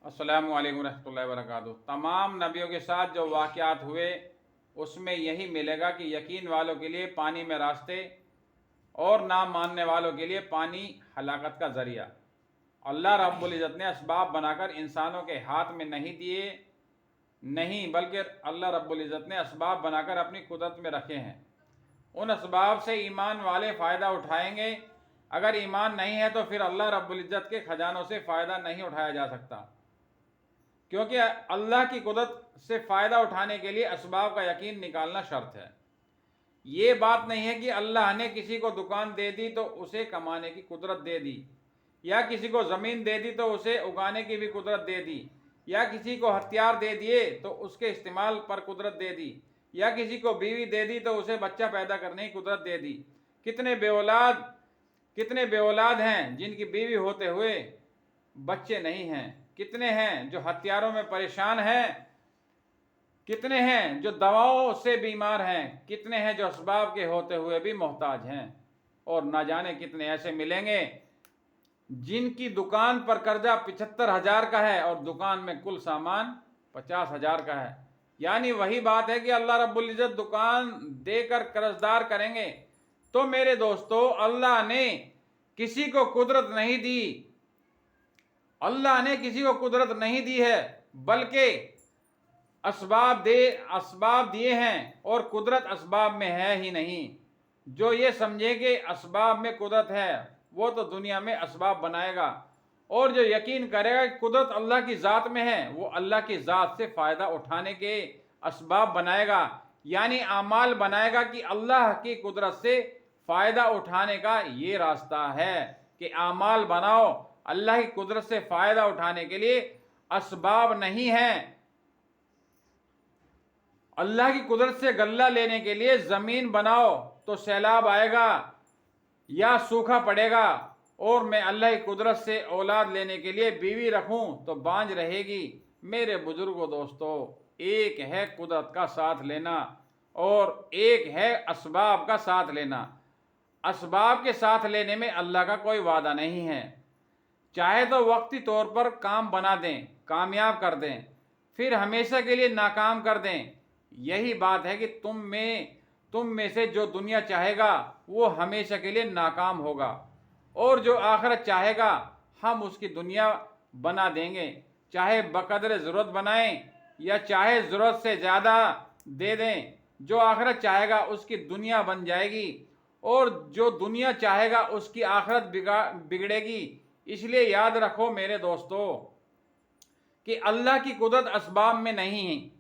अस्सलामु अलैकुम रहमतुल्लाहि व बरकातुहू। तमाम नबियों के साथ जो वाक़यात हुए उसमें यही मिलेगा कि यकीन वालों के लिए पानी में रास्ते और ना मानने वालों के लिए पानी हलाकत का ज़रिया। अल्लाह रब्बुल इज़्ज़त ने असबाब बनाकर इंसानों के हाथ में नहीं दिए, नहीं बल्कि अल्लाह रब्बुल इज़्ज़त ने असबाब बनाकर अपनी कुदरत में रखे हैं। उन असबाब से ईमान वाले फ़ायदा उठाएंगे। अगर ईमान नहीं है तो फिर अल्लाह रब्बुल इज़्ज़त के ख़जानों से फ़ायदा नहीं उठाया जा सकता, क्योंकि अल्लाह की कुदरत से फ़ायदा उठाने के लिए असबाब का यकीन निकालना शर्त है। ये बात नहीं है कि अल्लाह ने किसी को दुकान दे दी तो उसे कमाने की कुदरत दे दी, या किसी को ज़मीन दे दी तो उसे उगाने की भी कुदरत दे दी, या किसी को हथियार दे दिए तो उसके इस्तेमाल पर कुदरत दे दी, या किसी को बीवी दे दी तो उसे बच्चा पैदा करने की कुदरत दे दी। कितने बेऔलाद हैं जिनकी बीवी होते हुए बच्चे नहीं हैं। कितने हैं जो हथियारों में परेशान हैं। कितने हैं जो दवाओं से बीमार हैं। कितने हैं जो असबाब के होते हुए भी मोहताज हैं। और ना जाने कितने ऐसे मिलेंगे जिनकी दुकान पर कर्जा 75,000 का है और दुकान में कुल सामान 50,000 का है। यानी वही बात है कि अल्लाह रब्बुल इज़्ज़त दुकान देकर कर्जदार करेंगे। तो मेरे दोस्तों, अल्लाह ने किसी को कुदरत नहीं दी, अल्लाह ने किसी को कुदरत नहीं दी है, बल्कि असबाब दिए हैं, और कुदरत असबाब में है ही नहीं। जो ये समझे कि असबाब में कुदरत है वो तो दुनिया में असबाब बनाएगा, और जो यकीन करेगा कि कुदरत अल्लाह की ज़ात में है वो अल्लाह की ज़ात से फ़ायदा उठाने के असबाब बनाएगा। यानी आमाल बनाएगा कि अल्लाह की कुदरत से फ़ायदा उठाने का ये रास्ता है कि आमाल बनाओ। अल्लाह की कुदरत से फ़ायदा उठाने के लिए असबाब नहीं है। अल्लाह की कुदरत से गल्ला लेने के लिए ज़मीन बनाओ तो सैलाब आएगा या सूखा पड़ेगा, और मैं अल्लाह की कुदरत से औलाद लेने के लिए बीवी रखूं तो बांझ रहेगी। मेरे बुजुर्गों दोस्तों, एक है कुदरत का साथ लेना और एक है असबाब का साथ लेना। असबाब के साथ लेने में अल्लाह का कोई वादा नहीं है। चाहे तो वक्ती तौर पर काम बना दें, कामयाब कर दें, फिर हमेशा के लिए नाकाम कर दें। यही बात है कि तुम में से जो दुनिया चाहेगा वो हमेशा के लिए नाकाम होगा, और जो आखिरत चाहेगा हम उसकी दुनिया बना देंगे। चाहे बकदर ज़रूरत बनाएं या चाहे ज़रूरत से ज़्यादा दे दें, जो आखिरत चाहेगा उसकी दुनिया बन जाएगी, और जो दुनिया चाहेगा उसकी आखिरत बिगड़ेगी। इसलिए याद रखो मेरे दोस्तों कि अल्लाह की कुदरत असबाब में नहीं है,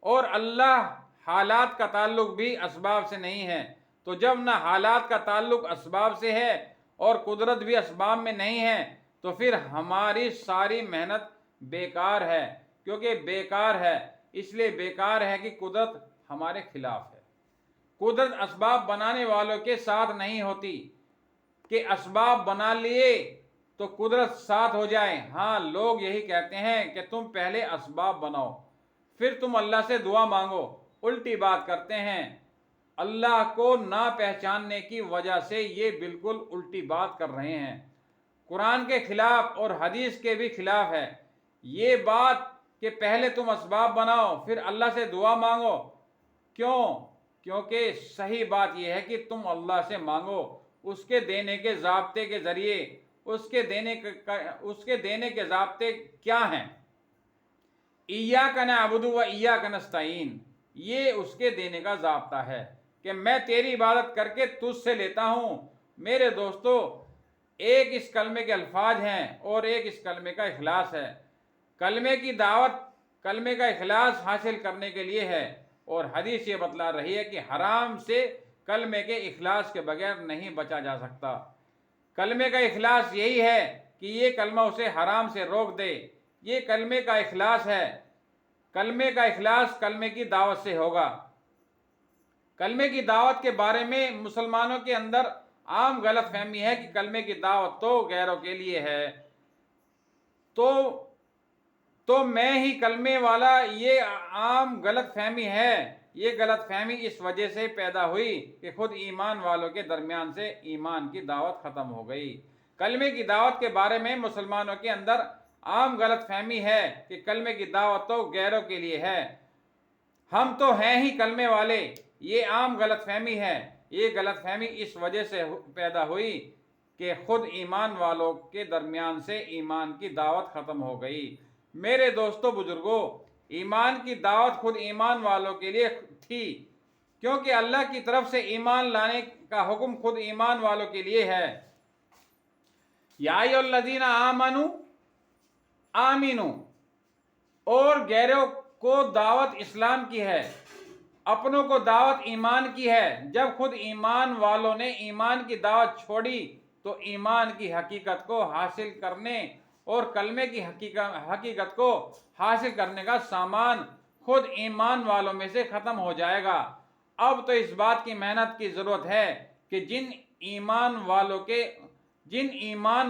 और अल्लाह हालात का ताल्लुक भी असबाब से नहीं है। तो जब ना हालात का ताल्लुक असबाब से है और कुदरत भी असबाब में नहीं है, तो फिर हमारी सारी मेहनत बेकार है। क्योंकि बेकार है इसलिए बेकार है कि कुदरत हमारे खिलाफ है। कुदरत असबाब बनाने वालों के साथ नहीं होती कि असबाब बना लिए तो कुदरत साथ हो जाए। हाँ, लोग यही कहते हैं कि तुम पहले असबाब बनाओ फिर तुम अल्लाह से दुआ मांगो। उल्टी बात करते हैं। अल्लाह को ना पहचानने की वजह से ये बिल्कुल उल्टी बात कर रहे हैं। कुरान के खिलाफ और हदीस के भी खिलाफ है ये बात कि पहले तुम असबाब बनाओ फिर अल्लाह से दुआ मांगो। क्यों? क्योंकि सही बात यह है कि तुम अल्लाह से मांगो उसके देने के ज़ाब्ते के ज़रिए। उसके देने के ज़ाब्ते क्या हैं? इय्याका नअबुदु व इय्याका नस्तईन, ये उसके देने का ज़ाब्ता है कि मैं तेरी इबादत करके तुझसे लेता हूँ। मेरे दोस्तों, एक इस कलमे के अल्फाज हैं और एक इस कलमे का इखलास है। कलमे की दावत कलमे का इखलास हासिल करने के लिए है, और हदीस ये बतला रही है कि हराम से कलमे के इखलास के बगैर नहीं बचा जा सकता। कलमे का इखलास यही है कि ये कलमा उसे हराम से रोक दे। ये कलमे का इखलास है। कलमे का इखलास कलमे की दावत से होगा। कलमे की दावत के बारे में मुसलमानों के अंदर आम गलत फहमी है कि कलमे की दावत तो गैरों के लिए है, तो मैं ही कलमे वाला। ये आम गलत फहमी है। ये गलत फहमी इस वजह से पैदा हुई कि खुद ईमान वालों के दरमियान से ईमान की दावत ख़त्म हो गई। कलमे की दावत के बारे में मुसलमानों के अंदर عام غلط فہمی ہے کہ کلمے کی دعوت تو غیروں کے لیے ہے، ہم تو ہیں ہی کلمے والے، یہ عام غلط فہمی ہے۔ یہ غلط فہمی اس وجہ سے پیدا ہوئی کہ خود ایمان والوں کے درمیان سے ایمان کی دعوت ختم ہو گئی۔ میرے دوستو بزرگوں، ایمان کی دعوت خود ایمان والوں کے لیے تھی، کیونکہ اللہ کی طرف سے ایمان لانے کا حکم خود ایمان والوں کے لیے ہے۔ یا ایھا الذین آمنوا آمنوا، اور غیروں کو دعوت اسلام کی ہے، اپنوں کو دعوت ایمان کی ہے۔ جب خود ایمان والوں نے ایمان کی دعوت چھوڑی تو ایمان کی حقیقت کو حاصل کرنے اور کلمے کی حقیقت کو حاصل کرنے کا سامان خود ایمان والوں میں سے ختم ہو جائے گا۔ اب تو اس بات کی محنت کی ضرورت ہے کہ جن ایمان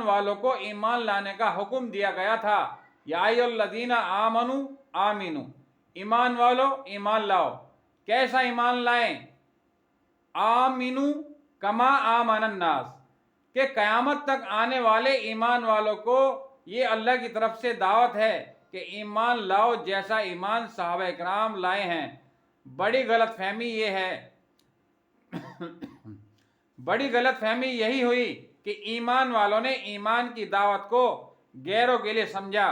والوں کو ایمان لانے کا حکم دیا گیا تھا، یا ایھا الذین آمنوا آمنوا، ایمان والو ایمان لاؤ۔ کیسا ایمان لائیں؟ آمنوا کما آمن الناس، کہ قیامت تک آنے والے ایمان والوں کو یہ اللہ کی طرف سے دعوت ہے کہ ایمان لاؤ جیسا ایمان صحابہ اکرام لائے ہیں۔ بڑی غلط فہمی یہی ہوئی کہ ایمان والوں نے ایمان کی دعوت کو غیروں کے لیے سمجھا،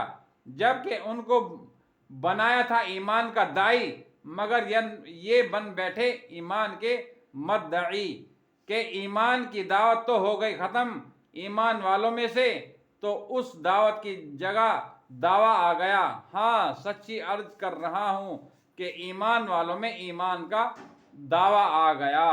جبکہ ان کو بنایا تھا ایمان کا داعی، مگر یہ بن بیٹھے ایمان کے مدعی کہ ایمان کی دعوت تو ہو گئی ختم ایمان والوں میں سے، تو اس دعوت کی جگہ دعویٰ آ گیا۔ ہاں، سچی عرض کر رہا ہوں کہ ایمان والوں میں ایمان کا دعویٰ آ گیا۔